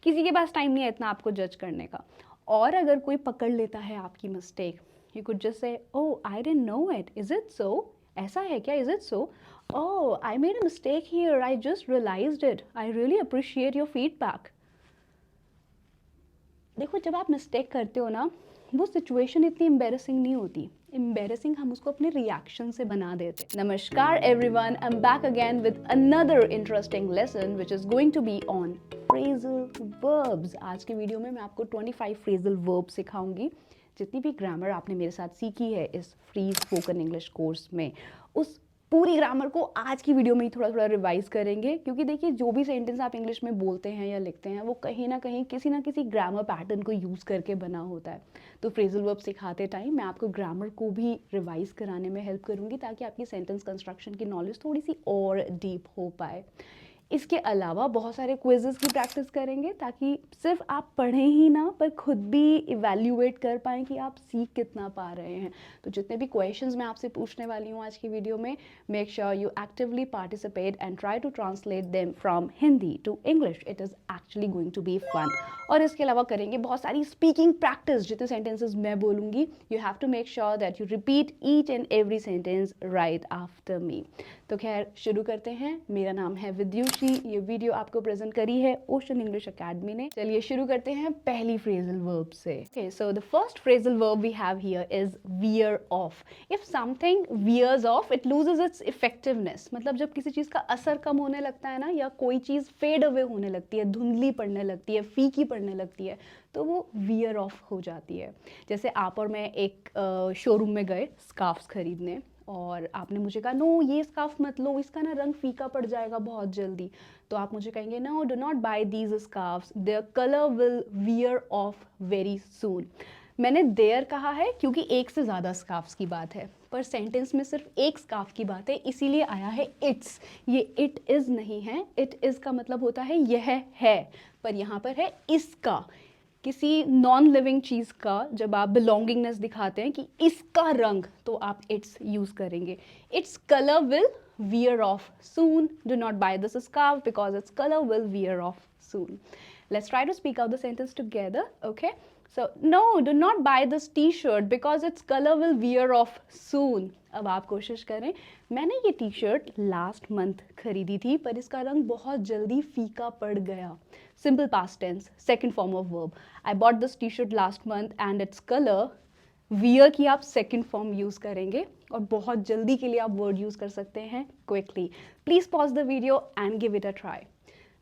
किसी के पास टाइम नहीं है इतना आपको जज करने का। और अगर कोई पकड़ लेता है आपकी mistake, you could just say oh I didn't know it, is it so, ऐसा है क्या, is it so, oh I made a mistake here, I just realised it, I really appreciate your feedback. देखो जब आप mistake करते हो ना, वो सिचुएशन इतनी एम्बेरसिंग नहीं होती, एम्बेरसिंग हम उसको अपने रिएक्शन से बना देते हैं। नमस्कार everyone, I am back again with another interesting lesson which is going to be on phrasal verbs. आज की वीडियो में मैं आपको 25 फ्रेजल वर्ब सिखाऊंगी। जितनी भी ग्रामर आपने मेरे साथ सीखी है इस फ्री स्पोकन इंग्लिश कोर्स में, उस पूरी ग्रामर को आज की वीडियो में ही थोड़ा थोड़ा रिवाइज करेंगे। क्योंकि देखिए जो भी सेंटेंस आप इंग्लिश में बोलते हैं या लिखते हैं वो कहीं ना किसी ग्रामर पैटर्न को यूज़ करके बना होता है। तो फ्रेजल वर्ब सिखाते टाइम मैं आपको ग्रामर को भी रिवाइज कराने में हेल्प करूंगी ताकि आपकी सेंटेंस कंस्ट्रक्शन की नॉलेज थोड़ी सी और डीप हो पाए। इसके अलावा बहुत सारे क्विजेस की प्रैक्टिस करेंगे ताकि सिर्फ आप पढ़ें ही ना पर खुद भी इवैल्यूएट कर पाएँ कि आप सीख कितना पा रहे हैं। तो जितने भी क्वेश्चंस मैं आपसे पूछने वाली हूँ आज की वीडियो में, make sure you actively participate and try to translate them from Hindi to English. It is actually going to be fun. और इसके अलावा करेंगे बहुत सारी स्पीकिंग प्रैक्टिस। जितने सेंटेंसेस मैं बोलूँगी you have to make sure that you repeat each and every sentence right after me. तो खैर शुरू करते हैं। मेरा नाम है विद्युषी, ये वीडियो आपको प्रेजेंट करी है ओशन इंग्लिश अकेडमी ने। चलिए शुरू करते हैं पहली फ्रेजल वर्ब से। Okay, so the first phrasal verb we have here is wear off. If something wears off it loses its effectiveness. मतलब जब किसी चीज़ का असर कम होने लगता है ना, या कोई चीज़ फेड अवे होने लगती है, धुंधली पड़ने लगती है, फीकी पड़ने लगती है, तो वो वियर ऑफ हो जाती है। जैसे आप और मैं एक शोरूम में गए स्कार्फ्स खरीदने और आपने मुझे कहा नो ये स्कार्फ मत लो, इसका ना रंग फीका पड़ जाएगा बहुत जल्दी। तो आप मुझे कहेंगे no do not buy these scarfs, their colour will wear off very soon. मैंने देयर कहा है क्योंकि एक से ज़्यादा स्कार्फ्स की बात है, पर सेंटेंस में सिर्फ एक स्कार्फ की बात है, इसीलिए आया है इट्स। ये इट इज़ नहीं है, इट इज़ का मतलब होता है यह है, पर यहाँ पर है इसका। किसी नॉन लिविंग चीज़ का जब आप बिलोंगिंगनेस दिखाते हैं कि इसका रंग, तो आप इट्स यूज़ करेंगे। Its colour will wear off soon, do not buy this scarf because its colour will wear off soon. Let's try to speak out the sentence together, okay? So, no, do not buy this t-shirt because its color will wear off soon. अब आप कोशिश करें, मैंने ये T shirt last month खरीदी थी पर इसका रंग बहुत जल्दी फीका पड़ गया। Simple past tense, second form of verb. I bought this T shirt last month and its colour, wear की आप सेकेंड फॉर्म यूज करेंगे और बहुत जल्दी के लिए आप वर्ड यूज कर सकते हैं quickly. Please pause the video and give it a try.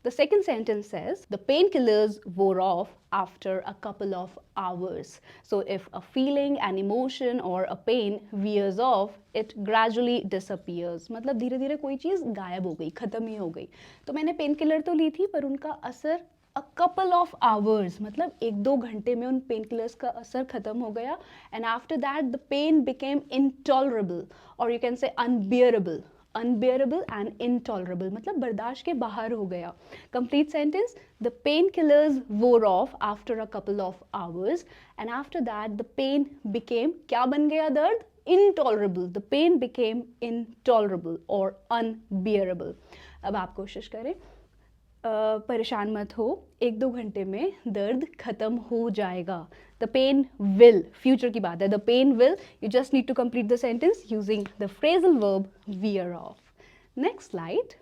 The second sentence says, the painkillers wore off after a couple of hours. So if a feeling, an emotion or a pain wears off, it gradually disappears. मतलब धीरे धीरे कोई चीज़ गायब हो गई, ख़त्म ही हो गई। तो मैंने पेन किलर तो ली थी पर उनका असर a couple of hours, मतलब एक दो घंटे में उन पेन किलर्स का असर ख़त्म हो गया। And after that the pain became intolerable, or you can say unbearable. Unbearable and intolerable मतलब बर्दाश्त के बाहर हो गया। Complete sentence, the painkillers wore off after a couple of hours and after that the pain became, क्या बन गया दर्द, intolerable. The pain became intolerable और अनबियरेबल। अब आप कोशिश करें, परेशान मत हो, एक दो घंटे में दर्द खत्म हो जाएगा। द पेन विल, फ्यूचर की बात है, the pen will, you just need to complete the sentence using the phrasal verb wear off. Next slide.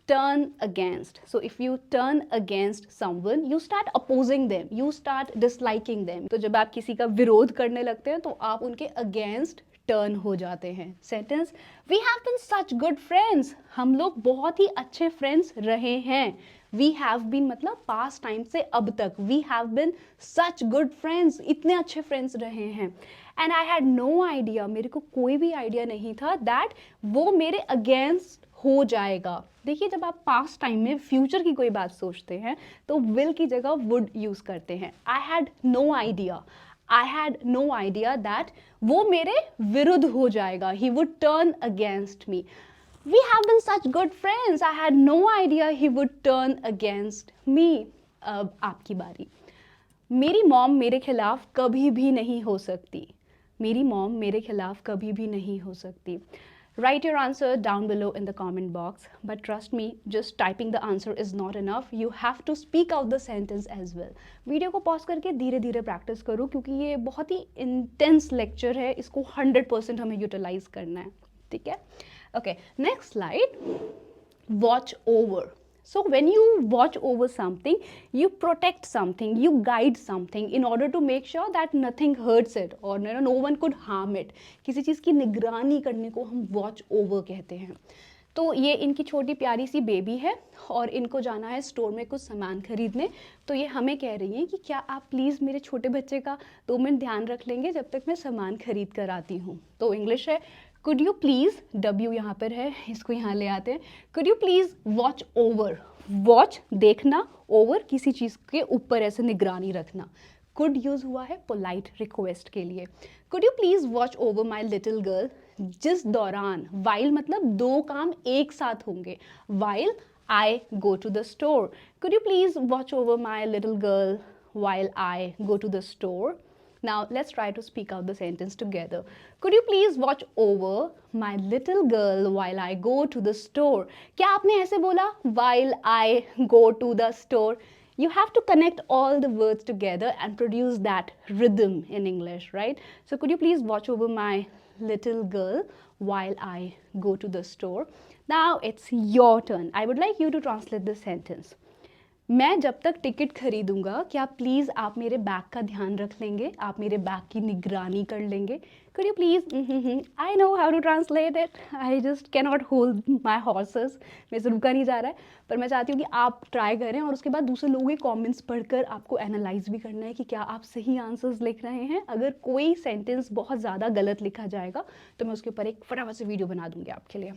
Turn against. So if you turn against someone, you start opposing them, you start disliking them. तो जब आप किसी का विरोध करने लगते हैं तो आप उनके against टर्न हो जाते हैं. Sentence, we have been such good friends, हम लोग बहुत ही अच्छे फ्रेंड्स रहे हैं. वी हैव बीन मतलब पास्ट टाइम से अब तक, we have been such good friends, इतने अच्छे फ्रेंड्स रहे हैं. And I had no idea, मेरे को कोई भी आइडिया नहीं था दैट वो मेरे अगेंस्ट हो जाएगा. देखिए जब आप पास्ट टाइम में फ्यूचर की कोई बात सोचते हैं तो विल की जगह वुड यूज करते हैं. I had no idea, I had no idea that वो मेरे विरुद्ध हो जाएगा, he would turn against me. We have been such good friends, I had no idea he would turn against me. अब आपकी बारी. मेरी मॉम मेरे खिलाफ कभी भी नहीं हो सकती, मेरी मॉम मेरे खिलाफ कभी भी नहीं हो सकती. Write your answer down below in the comment box. But trust me, just typing the answer is not enough. You have to speak out the sentence as well. Video को पॉज करके धीरे धीरे प्रैक्टिस करो क्योंकि ये बहुत ही intense lecture है, इसको 100% हमें यूटिलाइज करना है, ठीक है? Okay, next slide. Watch over. So when you watch over something, you protect something, you guide something in order to make sure that nothing hurts it or no one could harm it. किसी चीज़ की निगरानी करने को हम watch over कहते हैं. तो ये इनकी छोटी प्यारी सी बेबी है और इनको जाना है स्टोर में कुछ सामान खरीदने. तो ये हमें कह रही हैं कि क्या आप प्लीज़ मेरे छोटे बच्चे का 2 मिनट ध्यान रख लेंगे जब तक मैं सामान खरीद कर आती हूँ. तो इंग्लिश है कुड यू प्लीज़, W यहाँ पर है, इसको यहाँ ले आते हैं. Could you please watch over. Watch देखना, ओवर किसी चीज़ के ऊपर ऐसे निगरानी रखना. कुड यूज़ हुआ है पोलाइट रिक्वेस्ट के लिए. Could you please watch over my little girl. जिस दौरान, वाइल मतलब 2 काम एक साथ होंगे. While I go to the store. Could you please watch over my little girl while I go to the store. Now let's try to speak out the sentence together. Could you please watch over my little girl while I go to the store? क्या आपने ऐसे बोला while I go to the store? You have to connect all the words together and produce that rhythm in English, right? So could you please watch over my little girl while I go to the store? Now it's your turn. I would like you to translate this sentence. मैं जब तक ticket खरीदूंगा क्या please आप मेरे bag का ध्यान रख लेंगे, आप मेरे बैग की निगरानी कर लेंगे. Could you please? I know how to translate it. I just cannot hold my horses. मेरे से रुका नहीं जा रहा है, पर मैं चाहती हूँ कि आप ट्राई करें और उसके बाद दूसरे लोगों के कमेंट्स पढ़कर आपको एनालाइज भी करना है कि क्या आप सही आंसर्स लिख रहे हैं. अगर कोई सेंटेंस बहुत ज़्यादा गलत लिखा जाएगा तो मैं उसके ऊपर एक फटाफट से वीडियो बना दूँगी आपके लिए.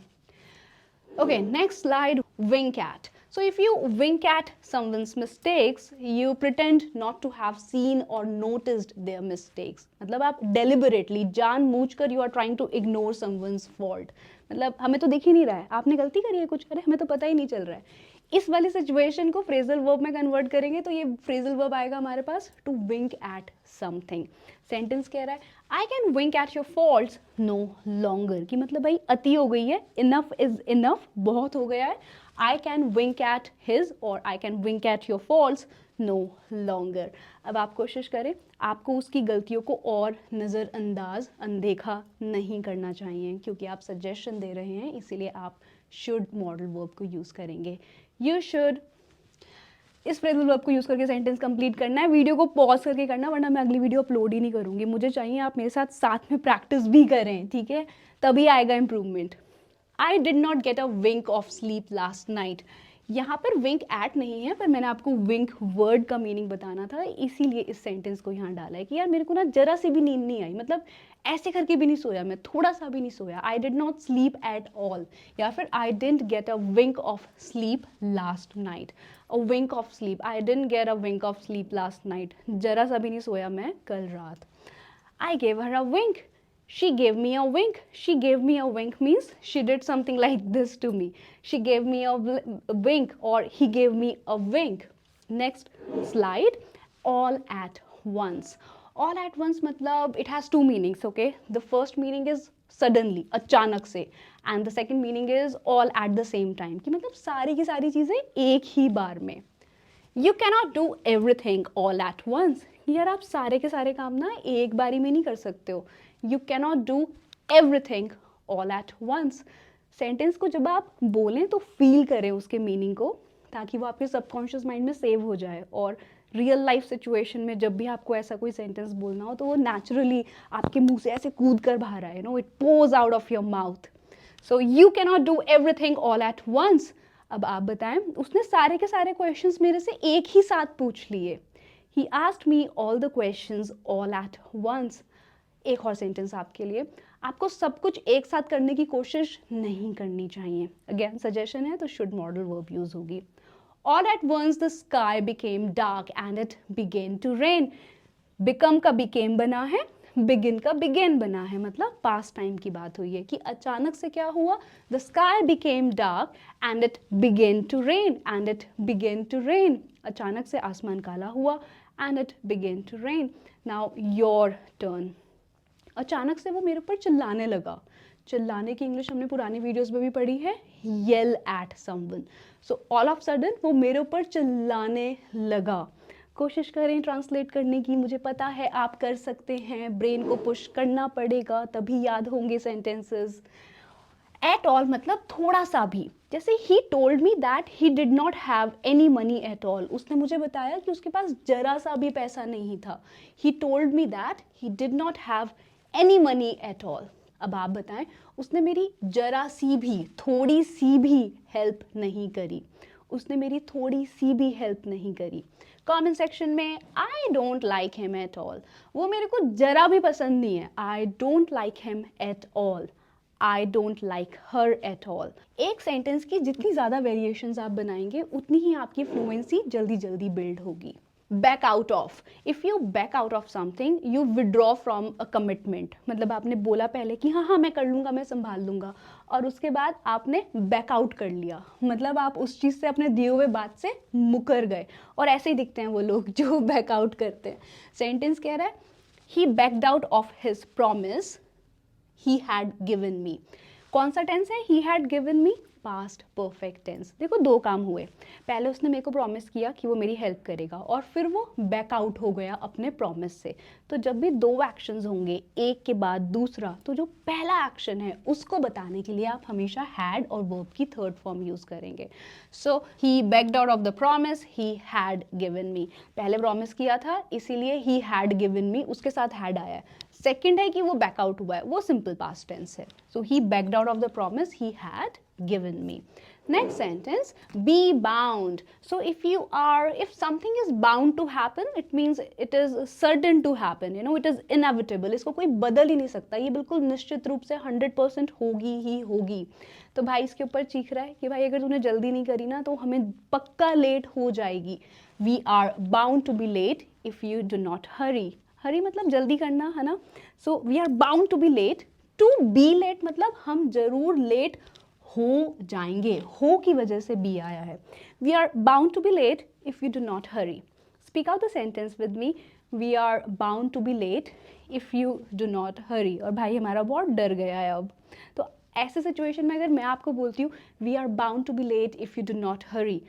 Okay, next slide, wink at. So if you wink at someone's mistakes, you pretend not to have seen or noticed their mistakes. मतलब आप deliberately, जानबूझकर you are trying to ignore someone's fault. मतलब हमें तो दिख ही नहीं रहा है, आपने गलती करी है कुछ, अरे हमें तो पता ही नहीं चल रहा है. इस वाली सिचुएशन को फ्रेजल वर्ब में कन्वर्ट करेंगे तो ये फ्रेजल वर्ब आएगा हमारे पास to wink at something. Sentence कह रहा है I can wink at your faults no longer, कि मतलब भाई अति हो गई है, इनफ इज इनफ, बहुत हो गया है. I can wink at his और I can wink at your faults no longer. अब आप कोशिश करें, आपको उसकी गलतियों को और नज़रअंदाज, अनदेखा नहीं करना चाहिए क्योंकि आप सजेशन दे रहे हैं, इसीलिए आप शुड मॉडल वर्ब को यूज़ करेंगे. यू शुड इस फ्रेजल वर्ब को यूज़ करके सेंटेंस कंप्लीट करना है. वीडियो को पॉज करके करना, वरना मैं अगली वीडियो अपलोड ही नहीं करूँगी. मुझे चाहिए आप मेरे साथ साथ में प्रैक्टिस भी करें, ठीक है, तभी आएगा improvement. I did not get a wink of sleep last night. यहाँ पर विंक एट नहीं है, पर मैंने आपको विंक वर्ड का मीनिंग बताना था, इसीलिए इस सेंटेंस को यहाँ डाला है कि यार मेरे को ना जरा सी भी नींद नहीं आई, मतलब ऐसे करके भी नहीं सोया, मैं थोड़ा सा भी नहीं सोया. I did not sleep at all, या फिर I didn't get a wink of sleep last night. A wink of sleep, I didn't get a wink of sleep last night, जरा सा भी नहीं सोया मैं कल रात. I gave her a wink. She gave me a wink. She gave me a wink means she did something like this to me. She gave me a wink or he gave me a wink. Next slide, all at once. All at once मतलब it has 2 meanings, okay? The first meaning is suddenly, अचानक से, and the second meaning is all at the same time, कि मतलब सारी की सारी चीज़ें एक ही बार में. You cannot do everything all at once. यार आप सारे के सारे काम ना एक बारी में नहीं कर सकते हो. You cannot do everything all at once. Sentence को जब आप बोलें तो फील करें उसके मीनिंग को, ताकि वो आपके सबकॉन्शियस माइंड में सेव हो जाए और रियल लाइफ सिचुएशन में जब भी आपको ऐसा कोई सेंटेंस बोलना हो तो वो नेचुरली आपके मुंह से ऐसे कूद कर बाहर आए, no, it pours out of your mouth. So you cannot do everything all at once. अब आप बताएं, उसने सारे के सारे क्वेश्चंस मेरे से एक ही साथ पूछ लिए. He asked me all the questions all at once. एक और सेंटेंस आपके लिए, आपको सब कुछ एक साथ करने की कोशिश नहीं करनी चाहिए. अगेन सजेशन है तो शुड मॉडल वर्ब यूज होगी. All at once the sky became dark and it began to rain. Become का became बना है, begin का began बना है, मतलब पास्ट टाइम की बात हुई है कि अचानक से क्या हुआ. The sky became dark and it began to rain and it began to rain. अचानक से आसमान काला हुआ and it began to rain. Now your turn. अचानक से वो मेरे ऊपर चिल्लाने लगा. चिल्लाने की इंग्लिश हमने पुरानी वीडियोस में भी पढ़ी है, yell at someone. So all of sudden वो मेरे ऊपर चिल्लाने लगा। कोशिश करें ट्रांसलेट करने की, मुझे पता है आप कर सकते हैं, ब्रेन को पुश करना पड़ेगा तभी याद होंगे सेंटेंसेस। एट ऑल मतलब थोड़ा सा भी, जैसे he told me that he did not have any money at all, उसने मुझे बताया कि उसके पास जरा सा भी पैसा नहीं था। He told me that he did not have any money at all. अब आप बताएं, उसने मेरी जरा सी भी, थोड़ी सी भी हेल्प नहीं करी, उसने मेरी थोड़ी सी भी हेल्प नहीं करी। कमेंट सेक्शन में I don't like him at all, वो मेरे को जरा भी पसंद नहीं है। I don't like him at all, I don't like her at all. एक सेंटेंस की जितनी ज़्यादा वेरिएशंस आप बनाएंगे उतनी ही आपकी फ्लुएंसी जल्दी जल्दी बिल्ड होगी। Back out of, if you back out of something you withdraw from a commitment, मतलब आपने बोला पहले कि हाँ हाँ मैं कर लूँगा, मैं संभाल लूँगा, और उसके बाद आपने बैक आउट कर लिया, मतलब आप उस चीज़ से, अपने दिए हुए बात से मुकर गए। और ऐसे ही दिखते हैं वो लोग जो बैक आउट करते हैं। सेंटेंस कह रहा है he backed out of his promise he had given me। कौन सा टेंस है? he had given me, past perfect tense. देखो दो काम हुए, पहले उसने मेरे को प्रॉमिस किया कि वो मेरी हेल्प करेगा और फिर वो बैक आउट हो गया अपने प्रॉमिस से। तो जब भी दो एक्शंस होंगे एक के बाद दूसरा, तो जो पहला एक्शन है उसको बताने के लिए आप हमेशा हैड और वर्ब की थर्ड फॉर्म यूज करेंगे। So he backed out of the promise, he had given me, पहले प्रॉमिस किया था इसीलिए ही हैड गिवन मी, उसके साथ हैड आया है। सेकेंड है कि वो बैक आउट हुआ है, वो सिंपल पास्ट टेंस है। So he backed out of the promise, he had given me। Next sentence, be bound। So if something is bound to happen, it means it is certain to happen, you know, it is inevitable, इसको कोई बदल ही नहीं सकता, ये बिल्कुल निश्चित रूप से 100% होगी ही होगी। तो भाई इसके ऊपर चीख रहा है कि भाई अगर तूने जल्दी नहीं करी ना तो हमें पक्का लेट हो जाएगी। We are bound to be late if you do not hurry। हरी मतलब जल्दी करना है ना। So we are bound to be late, to be late मतलब हम जरूर लेट हो जाएंगे, हो की वजह से बी आया है। We are bound to be late if you do not hurry. Speak out the sentence with me, we are bound to be late if you do not hurry. और भाई हमारा बहुत डर गया है अब। तो ऐसे सिचुएशन में अगर मैं आपको बोलती हूँ we are bound to be late if you do not hurry,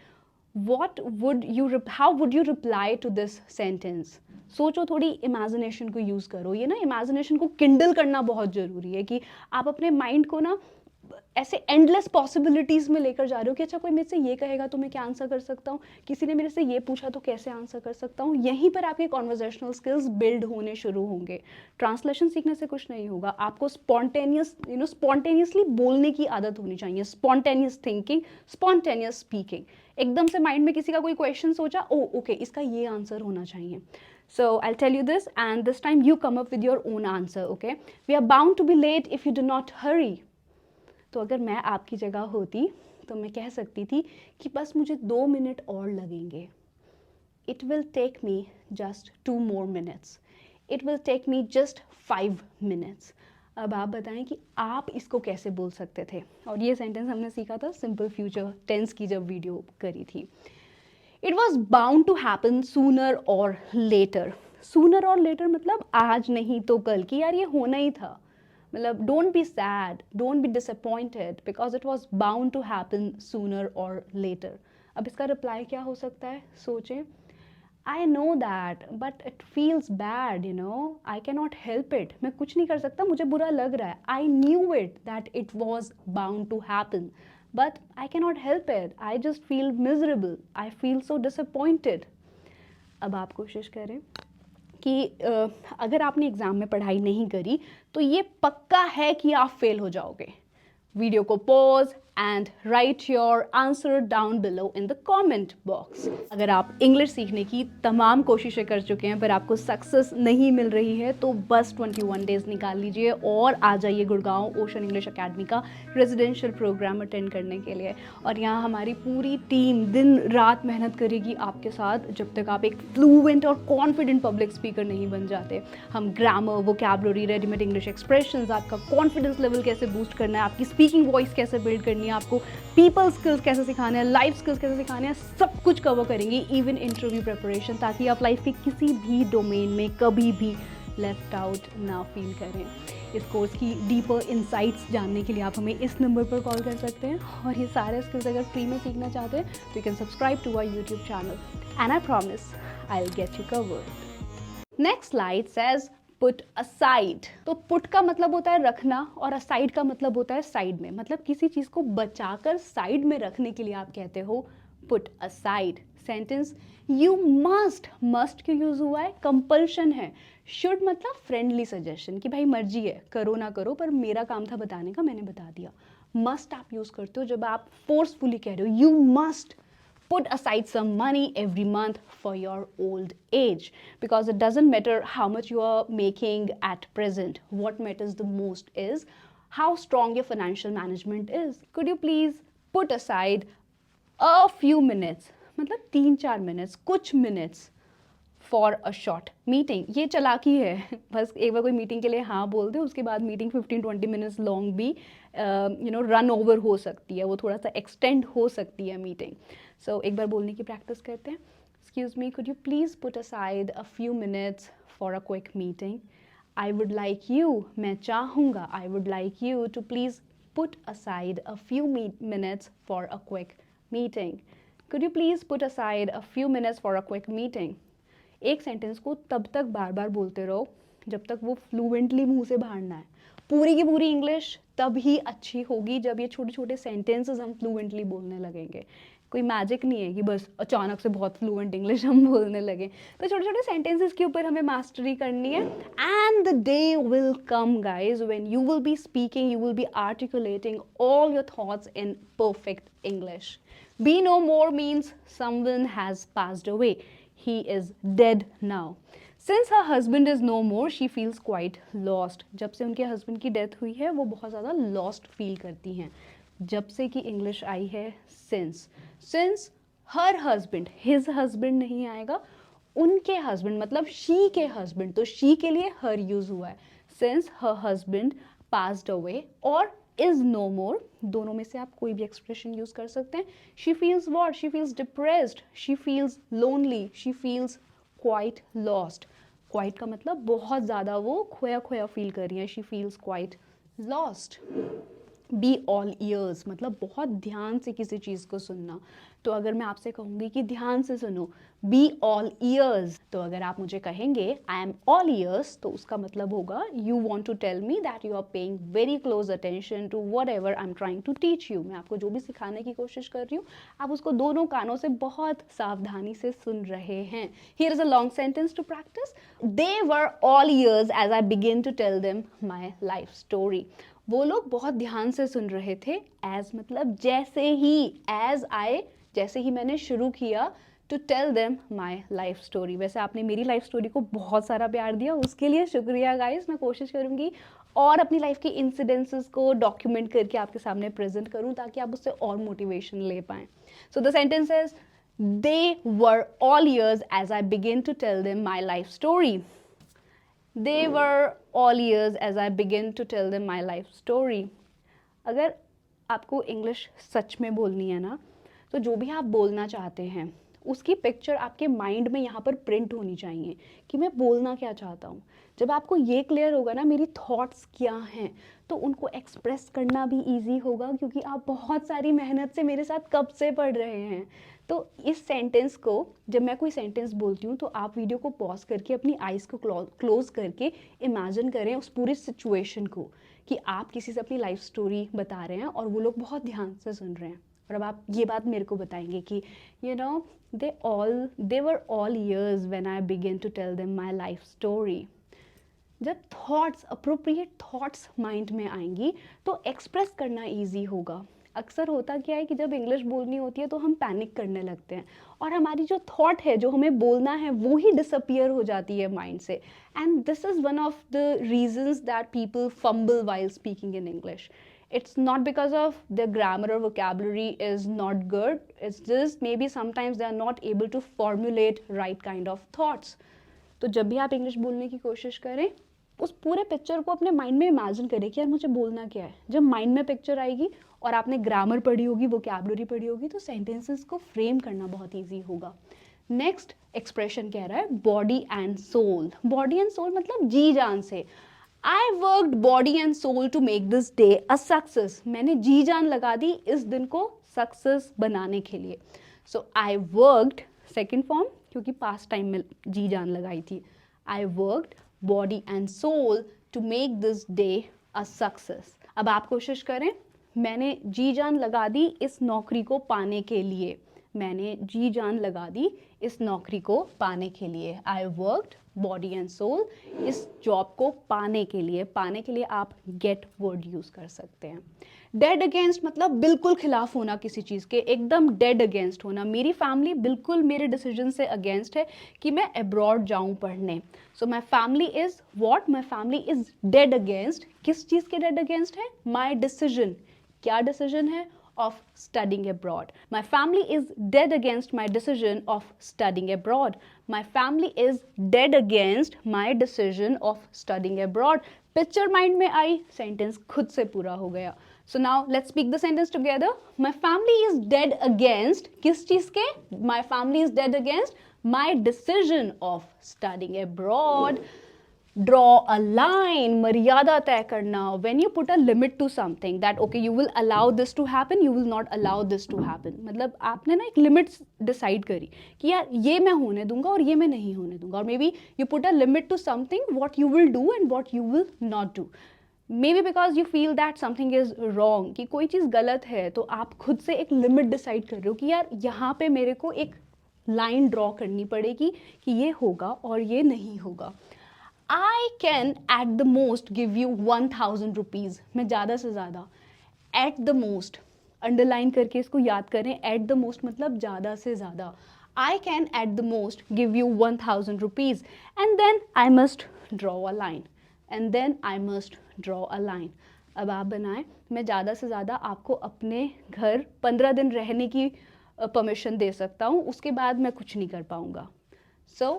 how would you reply to this sentence? सोचो, थोड़ी इमेजिनेशन को यूज़ करो। ये ना इमेजिनेशन को किंडल करना बहुत ज़रूरी है कि आप अपने माइंड को ना ऐसे एंडलेस पॉसिबिलिटीज़ में लेकर जा रहे हो कि अच्छा कोई मेरे से ये कहेगा तो मैं क्या आंसर कर सकता हूँ, किसी ने मेरे से ये पूछा तो कैसे आंसर कर सकता हूँ। यहीं पर आपके कॉन्वर्जेशनल स्किल्स बिल्ड होने शुरू होंगे। ट्रांसलेशन सीखने से कुछ नहीं होगा, आपको स्पॉन्टेनियसली बोलने की आदत होनी चाहिए। Spontaneous thinking, spontaneous speaking. एकदम से माइंड में किसी का कोई क्वेश्चन सोचा, ओ ओके इसका ये आंसर होना चाहिए। So I'll tell you this and this time you come up with your own answer, okay? We are bound to be late if you do not hurry। तो अगर मैं आपकी जगह होती तो मैं कह सकती थी कि बस मुझे 2 मिनट और लगेंगे। It will take me just 2 more minutes। It will take me just 5 minutes। अब आप बताएं कि आप इसको कैसे बोल सकते थे। और ये सेंटेंस हमने सीखा था सिंपल फ्यूचर टेंस की जब वीडियो करी थी। It was bound to happen sooner or later। Sooner or later मतलब आज नहीं तो कल, कि यार ये होना ही था। मतलब don't be sad, don't be disappointed because it was bound to happen sooner or later। अब इसका रिप्लाई क्या हो सकता है, सोचें। I know that but it feels bad, you know, I cannot help it। मैं कुछ नहीं कर सकता, मुझे बुरा लग रहा है। I knew it that it was bound to happen but I cannot help it, I just feel miserable, I feel so disappointed। अब आप कोशिश करें कि अगर आपने एग्ज़ाम में पढ़ाई नहीं करी तो ये पक्का है कि आप फेल हो जाओगे। वीडियो को pause and right your answer down below in the comment box. अगर आप इंग्लिश सीखने की तमाम कोशिशें कर चुके हैं पर आपको सक्सेस नहीं मिल रही है तो बस 21 डेज निकाल लीजिए और आ जाइए गुड़गांव ओशन इंग्लिश अकेडमी का रेजिडेंशियल प्रोग्राम अटेंड करने के लिए। और यहाँ हमारी पूरी टीम दिन रात मेहनत करेगी आपके साथ जब तक आप एक फ्लुएंट और कॉन्फिडेंट पब्लिक स्पीकर नहीं बन जाते। हम grammar, vocabulary, readymade English expressions, आपका कॉन्फिडेंस लेवल कैसे बूस्ट करना है, आपकी स्पीकिंग वॉइस कैसे बिल्ड करनी है, आपको पीपल स्किल्स कैसे सिखाने हैं, लाइफ स्किल्स कैसे सिखाने हैं, सब कुछ कवर करेंगे, इवन इंटरव्यू प्रिपरेशन, ताकि आप लाइफ के किसी भी डोमेन में कभी भी लेफ्ट आउट ना फील करें। इस कोर्स की डीपर इंसाइट्स जानने के लिए आप हमें इस नंबर पर कॉल कर सकते हैं, और ये सारे स्किल्स अगर फ्री में सीखना चाहते हैं तो you can subscribe to our YouTube channel and I promise I will get you covered. Next slide says put aside. तो पुट का मतलब होता है रखना और असाइड का मतलब होता है साइड में, मतलब किसी चीज़ को बचाकर साइड में रखने के लिए आप कहते हो put aside. Sentence you must, must क्यों यूज हुआ है? कंपल्शन है। शुड मतलब फ्रेंडली सजेशन कि भाई मर्जी है, करो ना करो, पर मेरा काम था बताने का, मैंने बता दिया। मस्ट आप यूज करते हो जब आप फोर्सफुली कह रहे हो you must put aside some money every month for your old age, because it doesn't matter how much you are making at present. What matters the most is how strong your financial management is. Could you please put aside a few minutes, मतलब 3-4 minutes, कुछ minutes for a short meeting. ये चालाकी है, बस एक बार कोई meeting के लिए हाँ बोल दे, उसके बाद मीटिंग 15-20 मिनट्स लॉन्ग भी रन ओवर हो सकती है, वो थोड़ा सा एक्सटेंड हो सकती है मीटिंग। सो एक बार बोलने की प्रैक्टिस करते हैं। Excuse me, could you please put aside a few minutes for a quick meeting. I would like you, मैं चाहूँगा, I would like you to please put aside a few minutes for a quick meeting. Could you please put aside a few minutes for a quick meeting. एक sentence को तब तक बार बार बोलते रहो जब तक वो फ्लुएंटली मुंह से बाहर ना आए। पूरी की पूरी इंग्लिश तब ही अच्छी होगी जब ये छोटे छोटे सेंटेंसेस हम फ्लुएंटली बोलने लगेंगे। कोई मैजिक नहीं है कि बस अचानक से बहुत फ्लुएंट इंग्लिश हम बोलने लगे। तो छोटे छोटे सेंटेंसेस के ऊपर हमें मास्टरी करनी है, and the day will come guys when you will be speaking, you will be articulating all your thoughts in perfect English. Be no more means someone has passed away, he is dead now. Since her husband is no more, she feels quite lost. जब से उनके husband की death हुई है वो बहुत ज़्यादा lost feel करती हैं। जब से कि इंग्लिश आई है since, since her husband, his husband नहीं आएगा, उनके हस्बैंड मतलब she के हस्बैंड, तो she के लिए her यूज हुआ है। Since her husband passed away और is no more, दोनों में से आप कोई भी एक्सप्रेशन यूज कर सकते हैं। she feels what? she feels depressed, she feels lonely, she feels quite lost. quite का मतलब बहुत ज़्यादा वो खोया खोया फील कर रही है। she feels quite lost. Be all years मतलब बहुत ध्यान से किसी चीज़ को सुनना। तो अगर मैं आपसे कहूँगी कि ध्यान से सुनो, बी ऑल ईयर्स, तो अगर आप मुझे कहेंगे आई एम ऑल ईयर्स, तो उसका मतलब होगा you want to tell me that you are paying very close attention to whatever I am trying to teach you. मैं आपको जो भी सिखाने की कोशिश कर रही हूँ आप उसको दोनों कानों से बहुत सावधानी से सुन रहे हैं। Here is a long sentence to practice. They were all ears as I begin to tell them my life story. वो लोग बहुत ध्यान से सुन रहे थे। एज मतलब जैसे ही, एज आई जैसे ही मैंने शुरू किया to tell them my life story. वैसे आपने मेरी लाइफ स्टोरी को बहुत सारा प्यार दिया, उसके लिए शुक्रिया गाइस। मैं कोशिश करूंगी और अपनी लाइफ के इंसिडेंसेस को डॉक्यूमेंट करके आपके सामने प्रेजेंट करूं ताकि आप उससे और मोटिवेशन ले पाएं। So the sentence is they were all ears as I begin to tell them my life story. They were all ears as I began to tell them my life story. अगर आपको English सच में बोलनी है ना, तो जो भी आप बोलना चाहते हैं उसकी पिक्चर आपके माइंड में यहाँ पर प्रिंट होनी चाहिए कि मैं बोलना क्या चाहता हूँ। जब आपको ये क्लियर होगा ना मेरी थॉट्स क्या हैं, तो उनको एक्सप्रेस करना भी ईजी होगा, क्योंकि आप बहुत सारी मेहनत से मेरे साथ कब से पढ़ रहे हैं। तो इस सेंटेंस को, जब मैं कोई सेंटेंस बोलती हूँ तो आप वीडियो को पॉज करके अपनी आइज़ को क्लोज करके इमेजिन करें उस पूरी सिचुएशन को कि आप किसी से अपनी लाइफ स्टोरी बता रहे हैं और वो लोग बहुत ध्यान से सुन रहे हैं। और अब आप ये बात मेरे को बताएंगे कि you know they were all ears when I begin to tell them my life story. जब थॉट्स, अप्रोप्रिएट थॉट्स माइंड में आएंगी तो एक्सप्रेस करना ईजी होगा। अक्सर होता क्या है कि जब इंग्लिश बोलनी होती है तो हम पैनिक करने लगते हैं और हमारी जो थॉट है, जो हमें बोलना है, वो ही डिसअपियर हो जाती है माइंड से। And this is one of the reasons that people fumble while speaking in English. It's not because of their grammar or vocabulary is not good. It's just maybe sometimes they are not able to formulate right kind of thoughts. तो जब भी आप English बोलने की कोशिश करें उस पूरे पिक्चर को अपने माइंड में इमेजिन करें कि यार मुझे बोलना क्या है। जब माइंड में पिक्चर आएगी और आपने ग्रामर पढ़ी होगी, वोकैबुलरी पढ़ी होगी, तो सेंटेंसेस को फ्रेम करना बहुत ईजी होगा। नेक्स्ट एक्सप्रेशन कह रहा है body and soul. Body and soul मतलब जी जान से. I worked body and soul to make this day a success. मैंने जी जान लगा दी इस दिन को सक्सेस बनाने के लिए. So I worked, second form क्योंकि past time में जी जान लगाई थी. I worked body and soul to make this day a success. अब आप कोशिश करें. मैंने जी जान लगा दी इस नौकरी को पाने के लिए. मैंने जी जान लगा दी इस नौकरी को पाने के लिए. I worked body and soul इस जॉब को पाने के लिए आप गेट वर्ड यूज कर सकते हैं. डेड अगेंस्ट मतलब बिल्कुल खिलाफ होना किसी चीज़ के, एकदम डेड अगेंस्ट होना. मेरी फैमिली बिल्कुल मेरे डिसीजन से अगेंस्ट है कि मैं अब्रॉड जाऊं पढ़ने. So my family is what, my family is dead against. किस चीज़ के डेड अगेंस्ट है? My decision. क्या डिसीजन है? Of studying abroad. My family is dead against my decision of studying abroad. My family is dead against my decision of studying abroad. Picture mind में आई, sentence खुद से पूरा हो गया. So now let's speak the sentence together. My family is dead against किस चीज़ के? My family is dead against my decision of studying abroad. Draw a line, मर्यादा तय करना. When you put a limit to something that okay you will allow this to happen, you will not allow this to happen. मतलब आपने ना एक limit decide करी कि यार ये मैं होने दूंगा और ये मैं नहीं होने दूंगा. और maybe you put a limit to something what you will do and what you will not do. Maybe because you feel that something is wrong, कि कोई चीज़ गलत है, तो आप खुद से एक लिमिट डिसाइड कर रहे हो कि यार यहाँ पे मेरे को एक लाइन ड्रॉ करनी पड़ेगी कि ये होगा और ये नहीं होगा. I can at the most give you 1000 rupees. मैं ज़्यादा से ज़्यादा. At the most. अंडरलाइन करके इसको याद करें. At the most मतलब ज़्यादा से ज़्यादा. I can at the most give you 1000 rupees. And then I must draw a line. And then I must draw a line. अब आप बनाएं. मैं ज़्यादा से ज़्यादा आपको अपने घर 15 दिन रहने की परमिशन दे सकता हूँ. उसके बाद मैं कुछ नहीं कर पाऊँगा. So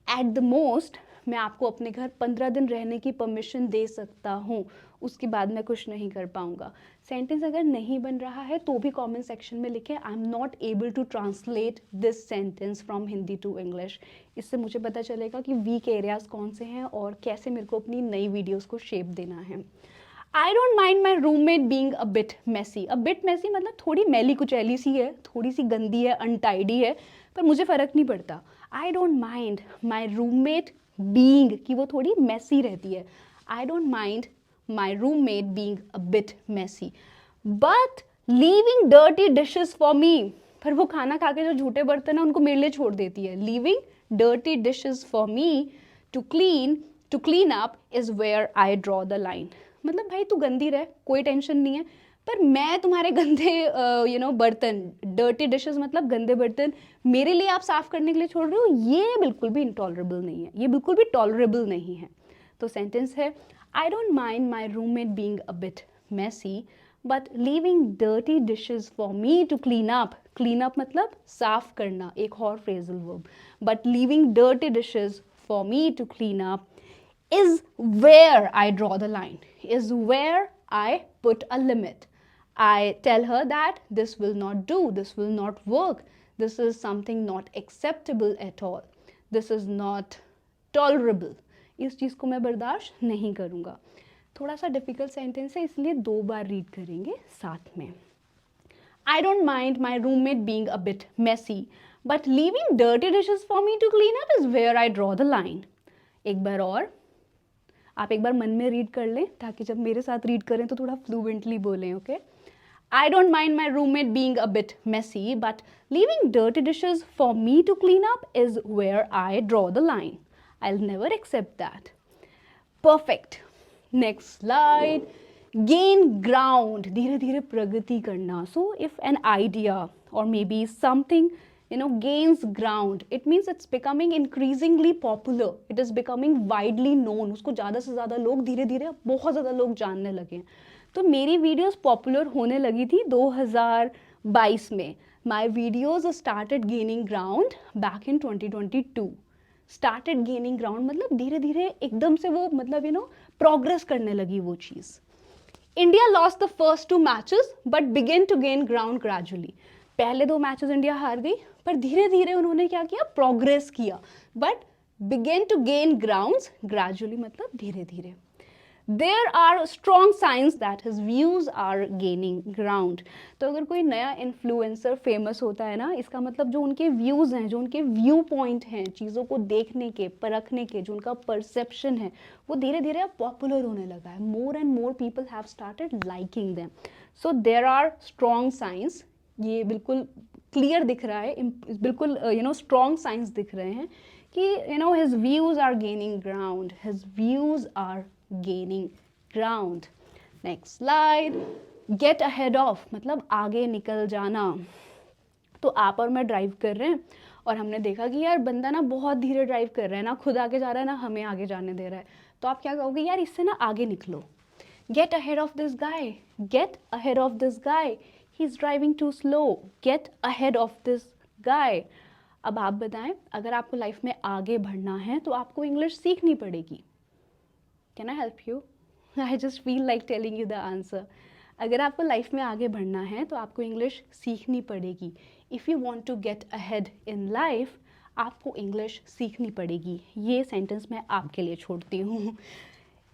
at the most मैं आपको अपने घर 15 दिन रहने की परमिशन दे सकता हूँ. उसके बाद मैं कुछ नहीं कर पाऊँगा. सेंटेंस अगर नहीं बन रहा है तो भी कमेंट सेक्शन में लिखें. I am not able to translate this sentence from Hindi to English. इससे मुझे पता चलेगा कि वीक एरियाज कौन से हैं और कैसे मेरे को अपनी नई वीडियोज़ को शेप देना है. I don't mind my roommate being a bit messy. A bit messy मतलब थोड़ी मैली कुचैली सी है, थोड़ी सी गंदी है, अनटाइडी है, पर मुझे फ़र्क नहीं पड़ता. I don't mind my roommate being कि वो थोड़ी मैसी रहती है. I don't mind my roommate being a bit messy. But leaving dirty dishes for me. पर वो खाना खा के जो झूठे बर्तन है उनको मेरे लिए छोड़ देती है. Leaving dirty dishes for me to clean up is where I draw the line. मतलब भाई तू गंदी रह, कोई टेंशन नहीं है, पर मैं तुम्हारे गंदे बर्तन, डर्टी डिशेस मतलब गंदे बर्तन, मेरे लिए आप साफ करने के लिए छोड़ रहे हो, ये बिल्कुल भी इंटॉलरेबल नहीं है, ये बिल्कुल भी टॉलरेबल नहीं है. तो सेंटेंस है I don't mind my roommate being a bit messy but leaving dirty dishes for me to clean up. Clean up मतलब साफ करना, एक और phrasal verb. But leaving dirty dishes for me to clean up is where I draw the line, is where I put a limit. I tell her that this will not do, this will not work, this is something not acceptable at all, this is not tolerable. इस चीज़ को मैं बर्दाश्त नहीं करूँगा. थोड़ा सा difficult sentence है, इसलिए 2 बार रीड करेंगे साथ में. I don't mind my roommate being a bit messy, but leaving dirty dishes for me to clean up is where I draw the line. एक बार और आप एक बार मन में रीड कर लें ताकि जब मेरे साथ रीड करें तो थोड़ा फ्लुएंटली बोलें. Okay. I don't mind my roommate being a bit messy, but leaving dirty dishes for me to clean up is where I draw the line. I'll never accept that. Perfect. Next slide. Gain ground. धीरे धीरे प्रगति करना. So if an idea or maybe something gains ground, it means it's becoming increasingly popular, it is becoming widely known. उसको ज़्यादा से ज़्यादा लोग, धीरे धीरे बहुत ज़्यादा लोग जानने लगे हैं. तो मेरी वीडियोस पॉपुलर होने लगी थी 2022 में. My videos started gaining ground back in 2022. Started gaining ground मतलब धीरे धीरे एकदम से वो मतलब प्रोग्रेस करने लगी वो चीज़. India lost the first 2 matches but begin to gain ground gradually. पहले 2 मैचेस इंडिया हार गई, पर धीरे धीरे उन्होंने क्या किया, प्रोग्रेस किया, but began to gain grounds gradually, मतलब धीरे धीरे. There are strong signs that his views are gaining ground. तो अगर कोई नया इन्फ्लुएंसर फेमस होता है ना, इसका मतलब जो उनके व्यूज़ हैं, जो उनके व्यू पॉइंट हैं, चीज़ों को देखने के, परखने के, जो उनका परसेप्शन है, वो धीरे धीरे अब पॉपुलर होने लगा है. More and more people have started liking them. So there are strong science. ये बिल्कुल क्लियर दिख रहा है, बिल्कुल स्ट्रॉन्ग साइंस दिख रहे हैं कि his views are gaining ground, his views are gaining ground. Next slide. Get ahead of मतलब आगे निकल जाना. तो आप और मैं ड्राइव कर रहे हैं और हमने देखा कि यार बंदा ना बहुत धीरे ड्राइव कर रहा है, ना खुद आगे जा रहा है ना हमें आगे जाने दे रहा है. तो आप क्या कहोगे, यार इससे ना आगे निकलो. Get ahead of this guy. Get ahead of this guy. He's driving too slow. Get ahead of this guy. अब आप बताएं, अगर आपको लाइफ में आगे बढ़ना है तो आपको इंग्लिश सीखनी पड़ेगी. Can I help you? I just feel like telling you the answer. अगर आपको लाइफ में आगे बढ़ना है तो आपको इंग्लिश सीखनी पड़ेगी. If you want to get ahead in life, आपको इंग्लिश सीखनी पड़ेगी. ये सेंटेंस मैं आपके लिए छोड़ती हूँ.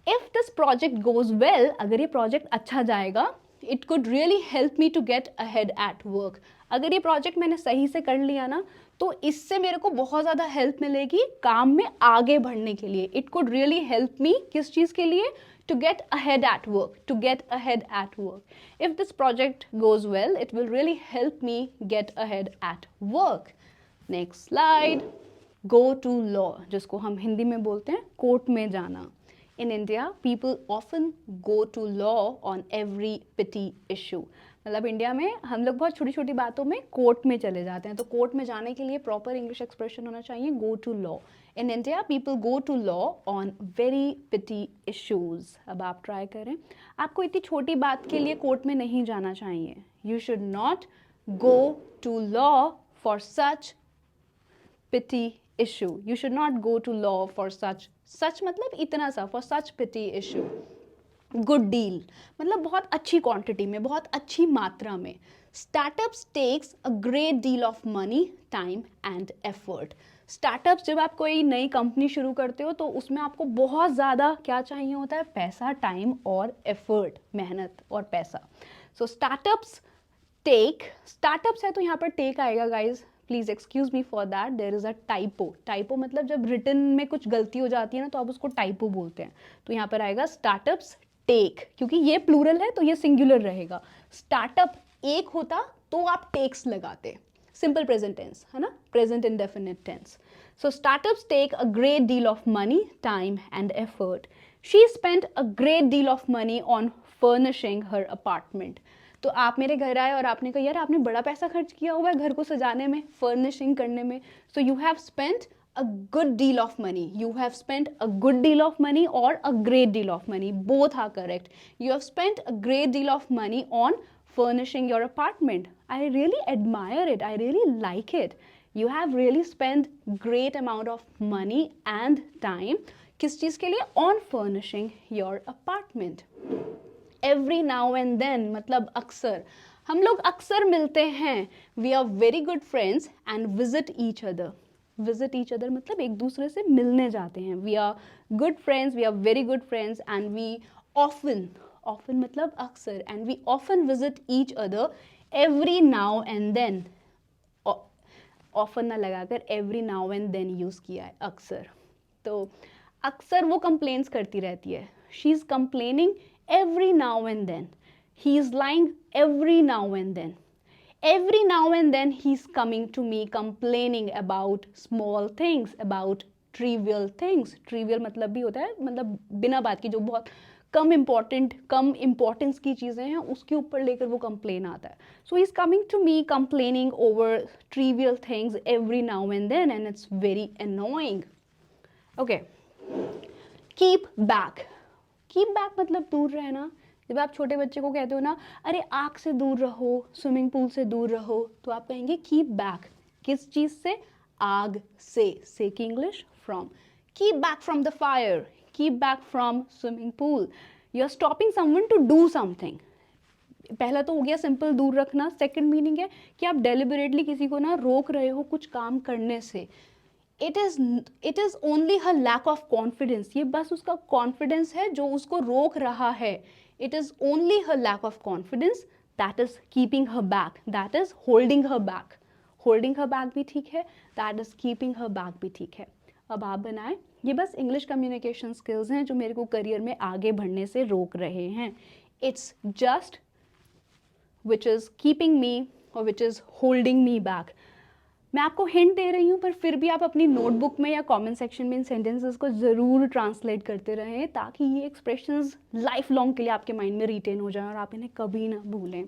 If this project goes well, अगर ये प्रोजेक्ट अच्छा जाएगा, it could really help me to get ahead at work. अगर ये प्रोजेक्ट मैंने सही से कर लिया ना, तो इससे मेरे को बहुत ज़्यादा हेल्प मिलेगी काम में आगे बढ़ने के लिए. It could really help me, किस चीज़ के लिए, to get ahead at work, to get ahead at work. If this project goes well, it will really help me get ahead at work. Next slide. Go to law, जिसको हम हिंदी में बोलते हैं court में जाना. In India, people often go to law on every petty issue. मतलब India में हम लोग बहुत छोटी छोटी बातों में कोर्ट में चले जाते हैं. तो कोर्ट में जाने के लिए प्रॉपर इंग्लिश एक्सप्रेशन होना चाहिए, go to law. In India people go to law on very petty issues. अब आप ट्राई करें. आपको इतनी छोटी बात के लिए कोर्ट में नहीं जाना चाहिए. You should not go to law for such petty issue. You should not go to law for such मतलब इतना सा, for such petty issue. Good deal मतलब बहुत अच्छी क्वांटिटी में, बहुत अच्छी मात्रा में. Startups takes a great deal of money, time and effort. Startups, जब आप कोई नई कंपनी शुरू करते हो तो उसमें आपको बहुत ज़्यादा क्या चाहिए होता है, पैसा, टाइम और एफर्ट, मेहनत और पैसा. सो स्टार्टअप्स है तो यहाँ पर टेक आएगा guys. Please excuse me for that, there is a typo मतलब जब रिटन में कुछ गलती हो जाती है ना तो आप उसको टाइपो बोलते हैं. तो यहाँ पर आएगा स्टार्टअप्स टेक, क्योंकि ये प्लूरल है तो ये सिंगुलर रहेगा. स्टार्टअप एक होता तो आप टेक्स लगाते. सिंपल प्रेजेंट टेंस है ना, present indefinite tense. So startups take a great deal of money, time and effort. She spent a great deal of money on furnishing her apartment. तो आप मेरे घर आए और आपने कहा यार आपने बड़ा पैसा खर्च किया हुआ है घर को सजाने में, फर्निशिंग करने में. So you have spent a good deal of money. You have spent a good deal of money or a great deal of money. Both are correct. You have spent a great deal of money on furnishing your apartment. I really admire it. I really like it. You have really spent great amount of money and time. किस चीज़ के लिए? On furnishing your apartment. Every now and then मतलब अक्सर, हम लोग अक्सर मिलते हैं. We are very good friends and visit each other. Visit each other मतलब एक दूसरे से मिलने जाते हैं. We are good friends, we are very good friends and we often मतलब अक्सर, and we often visit each other every now and then. Often ना लगाकर every now and then use किया है, अक्सर. तो अक्सर वो कंप्लेंट्स करती रहती है. She is complaining every now and then. He is lying every now and then. Every now and then he's coming to me complaining about small things, about trivial things. Trivial मतलब भी होता है मतलब बिना बात की, जो बहुत कम इम्पोर्टेंस की चीज़ें हैं उसके ऊपर लेकर वो कंप्लेन आता है. So he's coming to me complaining over trivial things every now and then and it's very annoying. Okay. Keep back. Keep back मतलब दूर रहना. जब आप छोटे बच्चे को कहते हो ना, अरे आग से दूर रहो, स्विमिंग पूल से दूर रहो, तो आप कहेंगे कीप बैक. किस चीज़ से? आग से की English from. Keep back from the fire, keep back from swimming pool. You are stopping someone to do something. पहला तो हो गया सिंपल दूर रखना, सेकंड मीनिंग है कि आप डेलिबरेटली किसी को ना रोक रहे हो कुछ काम करने से। It is only her lack of confidence, ये बस उसका कॉन्फिडेंस है जो उसको रोक रहा है। It is only her lack of confidence that is keeping her back, that is holding her back. Holding her back भी ठीक है, that is keeping her back भी ठीक है। अब आप बनाएं, ये बस इंग्लिश कम्युनिकेशन स्किल्स हैं जो मेरे को करियर में आगे बढ़ने से रोक रहे हैं। It's just which is keeping me और which is holding me back. मैं आपको हिंट दे रही हूँ, पर फिर भी आप अपनी नोटबुक में या कमेंट सेक्शन में इन सेंटेंसेस को ज़रूर ट्रांसलेट करते रहें, ताकि ये एक्सप्रेशंस लाइफ लॉन्ग के लिए आपके माइंड में रिटेन हो जाएं और आप इन्हें कभी ना भूलें।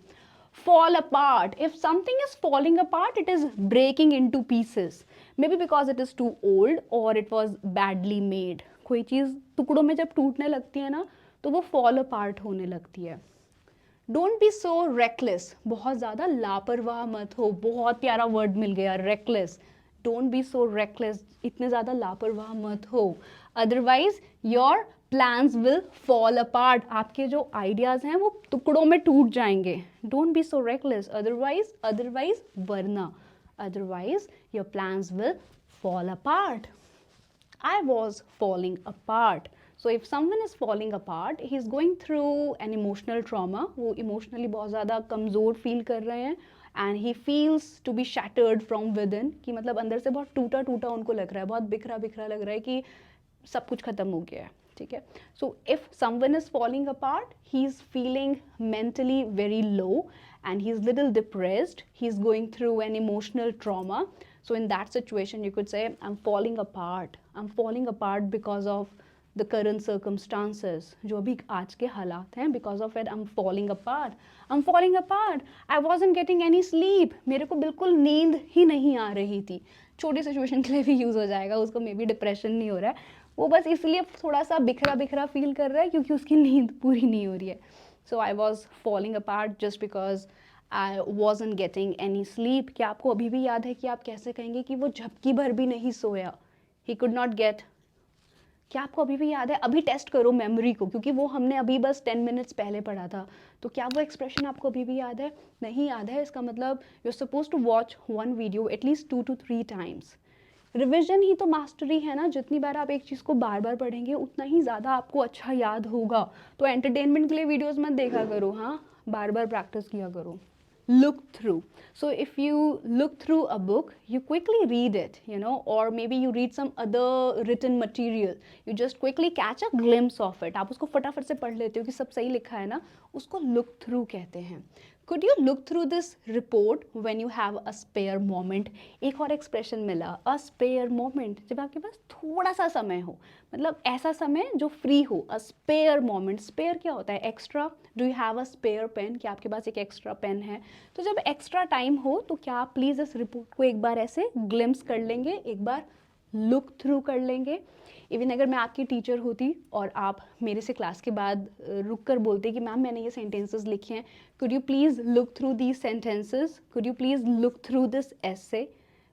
Fall apart. If something is falling apart, it is breaking into pieces. Maybe because it is too old or it was badly made. कोई चीज़ टुकड़ों में जब टूटने लगती है ना, तो वो fall apart होने लगती है। डोंट बी सो रेकलेस, बहुत ज़्यादा लापरवाह मत हो। बहुत प्यारा वर्ड मिल गया, reckless. Don't be so reckless, इतने ज़्यादा लापरवाह मत हो, otherwise your plans will fall apart. आपके जो आइडियाज़ हैं वो टुकड़ों में टूट जाएंगे। Don't be so reckless, otherwise वरना, otherwise your plans will fall apart. I was falling apart. So if someone is falling apart, he is going through an emotional trauma. वो emotionally बहुत ज़्यादा कमज़ोर फील कर रहे हैं and he feels to be shattered from within, कि मतलब अंदर से बहुत टूटा टूटा उनको लग रहा है, बहुत बिखरा बिखरा लग रहा है कि सब कुछ ख़त्म हो गया है। ठीक है, so if someone is falling apart, he is feeling mentally very low and he is little depressed, he is going through an emotional trauma. So in that situation you could say, I'm falling apart because of the current circumstances, जो अभी आज के हालात हैं, because of it I'm falling apart, I wasn't getting any sleep, मेरे को बिल्कुल नींद ही नहीं आ रही थी। छोटी सिचुएशन के लिए भी यूज़ हो जाएगा, उसको मे बी डिप्रेशन नहीं हो रहा है, वो बस इसलिए थोड़ा सा बिखरा बिखरा फील कर रहा है क्योंकि उसकी नींद पूरी नहीं हो रही है। So I was falling apart just because I wasn't getting any sleep. क्या आपको अभी भी याद है कि आप कैसे कहेंगे कि वो झपकी भर भी नहीं सोया, ही कुड नॉट गेट। क्या आपको अभी भी याद है? अभी टेस्ट करो मेमोरी को, क्योंकि वो हमने अभी बस 10 मिनट्स पहले पढ़ा था। तो क्या वो एक्सप्रेशन आपको अभी भी याद है? नहीं याद है, इसका मतलब you are suppose to watch one video at least 2 to 3 times. Revision ही तो मास्टरी है ना, जितनी बार आप एक चीज़ को बार बार पढ़ेंगे उतना ही ज़्यादा आपको अच्छा याद होगा। तो एंटरटेनमेंट के लिए वीडियोस मत देखा करो, हाँ, बार बार प्रैक्टिस किया करो। Look through. So if you look through a book, you quickly read it, or maybe you read some other written material. You just quickly catch a glimpse of it. आप उसको फटाफट से पढ़ लेते हो कि सब सही लिखा है ना, उसको look through कहते हैं। Could you look through this report when you have a spare moment? एक और एक्सप्रेशन मिला, a spare moment, जब आपके पास थोड़ा सा समय हो, मतलब ऐसा समय जो फ्री हो। a spare moment, spare क्या होता है? Extra. Do you have a spare pen? क्या आपके पास एक एक्स्ट्रा पेन है? तो जब एक्स्ट्रा टाइम हो तो क्या आप प्लीज़ इस रिपोर्ट को एक बार ऐसे ग्लिम्स कर लेंगे, एक बार लुक थ्रू कर लेंगे। इवन अगर मैं आपकी टीचर होती और आप मेरे से क्लास के बाद रुक कर बोलते कि मैम मैंने ये सेंटेंसेस लिखे हैं, could you please look through these sentences, could you please look through this essay,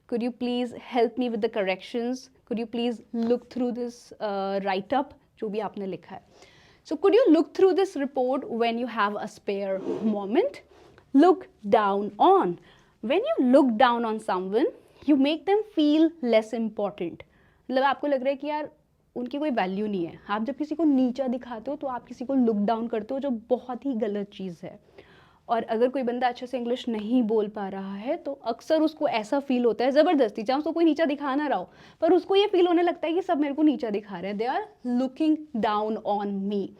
could you please help me with the corrections, could you please look through this right up, जो भी आपने लिखा है। So could you look through this report when you have a spare moment? Look down on. When you look down on someone, you make them feel less important. मतलब आपको लग रहा है कि यार उनकी कोई वैल्यू नहीं है। आप जब किसी को नीचा दिखाते हो तो आप किसी को लुक डाउन करते हो, जो बहुत ही गलत चीज़ है। और अगर कोई बंदा अच्छे से इंग्लिश नहीं बोल पा रहा है तो अक्सर उसको ऐसा फील होता है, ज़बरदस्ती, चाहे उसको कोई नीचा दिखा ना रहा हो, पर उसको ये फील होने लगता है कि सब मेरे को नीचा दिखा रहे हैं, they are looking down on me.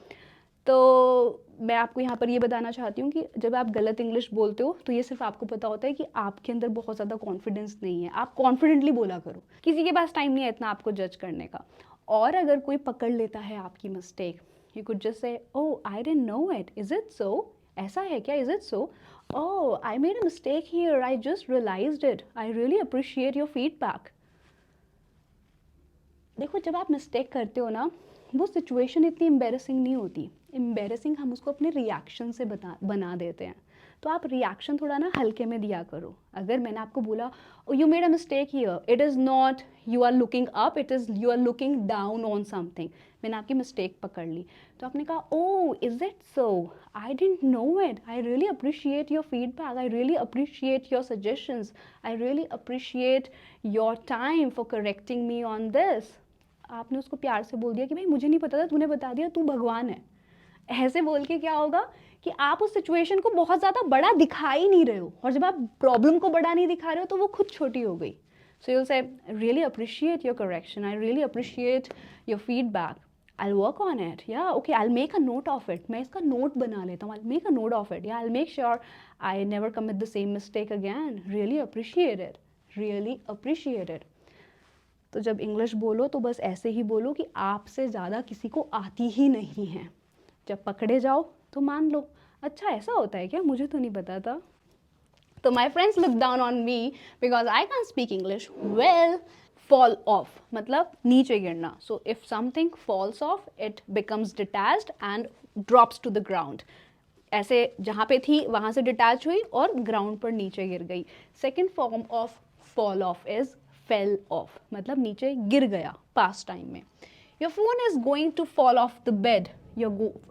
तो मैं आपको यहाँ पर ये बताना चाहती हूँ कि जब आप गलत इंग्लिश बोलते हो तो ये सिर्फ आपको पता होता है कि आपके अंदर बहुत ज़्यादा कॉन्फिडेंस नहीं है। आप कॉन्फिडेंटली बोला करो, किसी के पास टाइम नहीं है इतना आपको जज करने का। और अगर कोई पकड़ लेता है आपकी mistake, you could just say, oh I didn't know it, is it so, ऐसा है क्या, is it so, oh I made a mistake here, I just realised it, I really appreciate your feedback. देखो जब आप mistake करते हो ना, वो सिचुएशन इतनी एम्बेरसिंग नहीं होती। एम्बेरसिंग हम उसको अपने रिएक्शन से बना देते हैं। तो आप रिएक्शन थोड़ा ना हल्के में दिया करो। अगर मैंने आपको बोला you made a mistake here, it is not you are looking up, it is you are looking down on something, मैंने आपकी मिस्टेक पकड़ ली, तो आपने कहा oh is it so, I didn't know it, I really appreciate your feedback, I really appreciate your suggestions, I really appreciate your time for correcting me on this. आपने उसको प्यार से बोल दिया कि भाई मुझे नहीं पता था, तूने बता दिया, तू भगवान है। ऐसे बोल के क्या होगा कि आप उस सिचुएशन को बहुत ज़्यादा बड़ा दिखा ही नहीं रहे हो, और जब आप प्रॉब्लम को बड़ा नहीं दिखा रहे हो तो वो खुद छोटी हो गई। So you say really appreciate your correction, I really appreciate your feedback, I work on it, या okay I make a note of it, मैं इसका नोट बना लेता हूँ, I make a note of it, या I make sure I never commit the same mistake again, really appreciate it, really appreciate it. तो जब English बोलो तो बस ऐसे ही बोलो कि आपसे ज़्यादा किसी को आती ही नहीं है। जब पकड़े जाओ तो मान लो अच्छा ऐसा होता है क्या, मुझे तो नहीं पता था। तो my friends look down on me because I can speak English well. Fall off मतलब नीचे गिरना। So if something falls off it becomes detached and drops to the ground. ऐसे जहाँ पे थी वहाँ से डिटैच हुई और ग्राउंड पर नीचे गिर गई। Second form of fall off is fell off, मतलब नीचे गिर गया पास्ट टाइम में। Your phone is going to fall off the bed,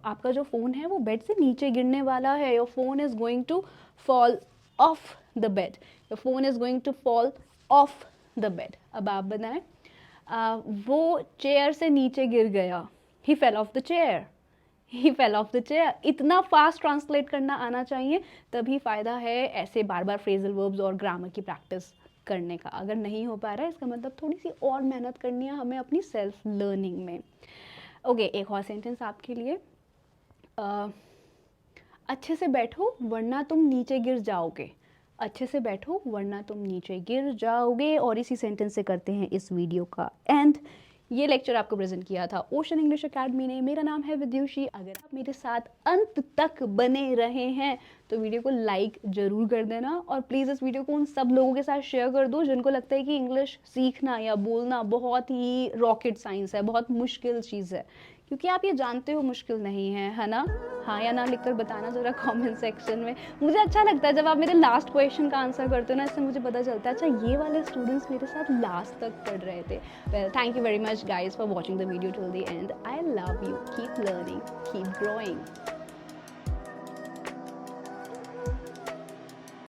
आपका जो फ़ोन है वो बेड से नीचे गिरने वाला है। Your phone is going to fall off the bed, your phone is going to fall off the bed. अब आप बताएं, वो चेयर से नीचे गिर गया, he fell off the chair, he fell off the chair. इतना फास्ट ट्रांसलेट करना आना चाहिए, तभी फ़ायदा है ऐसे बार बार फ्रेजल वर्ब्स और ग्रामर की प्रैक्टिस करने का। अगर नहीं हो पा रहा है इसका मतलब थोड़ी सी और मेहनत करनी है हमें अपनी सेल्फ लर्निंग में। ओके, एक और सेंटेंस आपके लिए। अच्छे से बैठो वरना तुम नीचे गिर जाओगे, अच्छे से बैठो वरना तुम नीचे गिर जाओगे। और इसी सेंटेंस से करते हैं इस वीडियो का एंड। ये लेक्चर आपको प्रेजेंट किया था ओशन इंग्लिश अकेडमी ने। मेरा नाम है विद्युषी। अगर आप मेरे साथ अंत तक बने रहे हैं तो वीडियो को लाइक ज़रूर कर देना, और प्लीज़ इस वीडियो को उन सब लोगों के साथ शेयर कर दो जिनको लगता है कि इंग्लिश सीखना या बोलना बहुत ही रॉकेट साइंस है, बहुत मुश्किल चीज़ है। क्योंकि आप ये जानते हो मुश्किल नहीं है ना? हाँ या ना लिखकर बताना ज़रा कमेंट सेक्शन में। मुझे अच्छा लगता है जब आप मेरे लास्ट क्वेश्चन का आंसर करते हो ना, इससे मुझे पता चलता है अच्छा ये वाले स्टूडेंट्स मेरे साथ लास्ट तक पढ़ रहे थे। Well, thank you very much guys for watching the video till the end. I love you, keep learning, keep growing.